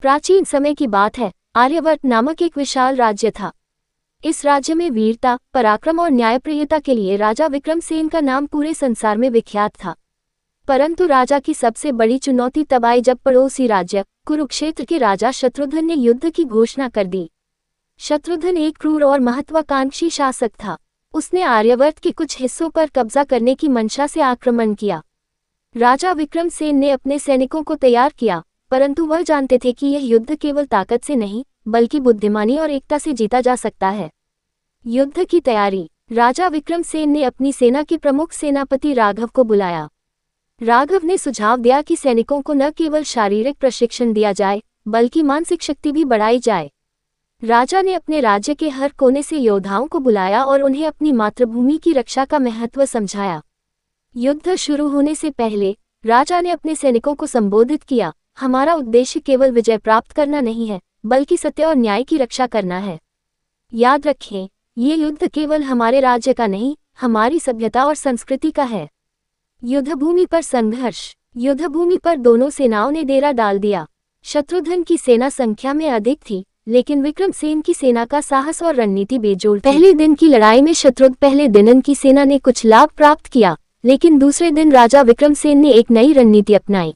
प्राचीन समय की बात है। आर्यवर्त नामक एक विशाल राज्य था। इस राज्य में वीरता, पराक्रम और न्यायप्रियता के लिए राजा विक्रमसेन का नाम पूरे संसार में विख्यात था। परंतु राजा की सबसे बड़ी चुनौती तब आई जब पड़ोसी राज्य कुरुक्षेत्र के राजा शत्रुघ्न ने युद्ध की घोषणा कर दी। शत्रुघ्न एक क्रूर और महत्वाकांक्षी शासक था। उसने आर्यवर्त के कुछ हिस्सों पर कब्जा करने की मंशा से आक्रमण किया। राजा विक्रमसेन ने अपने सैनिकों को तैयार किया, परंतु वह जानते थे कि यह युद्ध केवल ताकत से नहीं, बल्कि बुद्धिमानी और एकता से जीता जा सकता है। युद्ध की तैयारी। राजा विक्रमसेन ने अपनी सेना के प्रमुख सेनापति राघव को बुलाया। राघव ने सुझाव दिया कि सैनिकों को न केवल शारीरिक प्रशिक्षण दिया जाए, बल्कि मानसिक शक्ति भी बढ़ाई जाए। राजा ने अपने राज्य के हर कोने से योद्धाओं को बुलाया और उन्हें अपनी मातृभूमि की रक्षा का महत्व समझाया। युद्ध शुरू होने से पहले राजा ने अपने सैनिकों को संबोधित किया, हमारा उद्देश्य केवल विजय प्राप्त करना नहीं है, बल्कि सत्य और न्याय की रक्षा करना है। याद रखें, ये युद्ध केवल हमारे राज्य का नहीं, हमारी सभ्यता और संस्कृति का है। युद्धभूमि पर संघर्ष। युद्धभूमि पर दोनों सेनाओं ने डेरा डाल दिया। शत्रुघ्न की सेना संख्या में अधिक थी, लेकिन विक्रमसेन की सेना का साहस और रणनीति बेजोड़ थी। पहले दिन की लड़ाई में पहले दिन उनकी सेना ने कुछ लाभ प्राप्त किया, लेकिन दूसरे दिन राजा विक्रमसेन ने एक नई रणनीति अपनाई।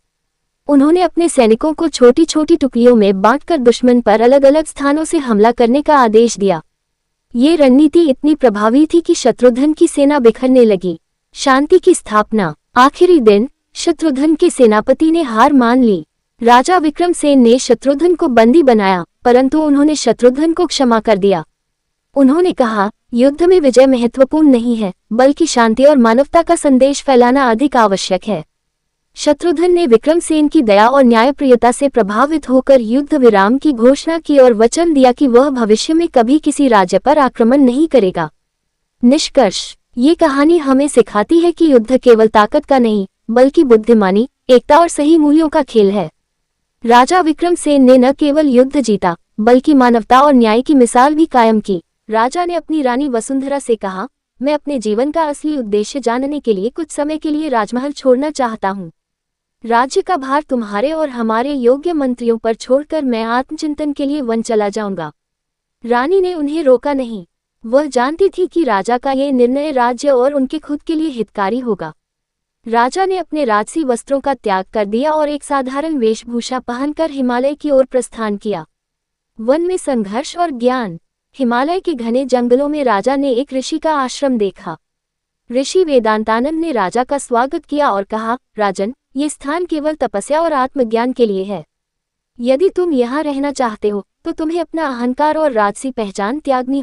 उन्होंने अपने सैनिकों को छोटी छोटी टुकड़ियों में बांटकर दुश्मन पर अलग अलग स्थानों से हमला करने का आदेश दिया। ये रणनीति इतनी प्रभावी थी कि शत्रुघ्न की सेना बिखरने लगी। शांति की स्थापना। आखिरी दिन शत्रुघ्न के सेनापति ने हार मान ली। राजा विक्रमसेन ने शत्रुघ्न को बंदी बनाया, परंतु उन्होंने शत्रुघ्न को क्षमा कर दिया। उन्होंने कहा, युद्ध में विजय महत्वपूर्ण नहीं है, बल्कि शांति और मानवता का संदेश फैलाना अधिक आवश्यक है। शत्रुघ्न ने विक्रमसेन की दया और न्यायप्रियता से प्रभावित होकर युद्ध विराम की घोषणा की और वचन दिया कि वह भविष्य में कभी किसी राज्य पर आक्रमण नहीं करेगा। निष्कर्ष। ये कहानी हमें सिखाती है कि युद्ध केवल ताकत का नहीं, बल्कि बुद्धिमानी, एकता और सही मूल्यों का खेल है। राजा विक्रमसेन ने न केवल युद्ध जीता, बल्कि मानवता और न्याय की मिसाल भी कायम की। राजा ने अपनी रानी वसुंधरा से कहा, मैं अपने जीवन का असली उद्देश्य जानने के लिए कुछ समय के लिए राजमहल छोड़ना चाहता हूँ। राज्य का भार तुम्हारे और हमारे योग्य मंत्रियों पर छोड़कर मैं आत्मचिंतन के लिए वन चला जाऊंगा। रानी ने उन्हें रोका नहीं। वह जानती थी कि राजा का यह निर्णय राज्य और उनके खुद के लिए हितकारी होगा। राजा ने अपने राजसी वस्त्रों का त्याग कर दिया और एक साधारण वेशभूषा पहनकर हिमालय की ओर प्रस्थान किया। वन में संघर्ष और ज्ञान। हिमालय के घने जंगलों में राजा ने एक ऋषि का आश्रम देखा। ऋषि वेदांतानंद ने राजा का स्वागत किया और कहा, राजन, ये स्थान केवल तपस्या और आत्मज्ञान के लिए है। यदि तुम यहाँ रहना चाहते हो, तो तुम्हें अपना अहंकार और राजसी पहचान त्यागनी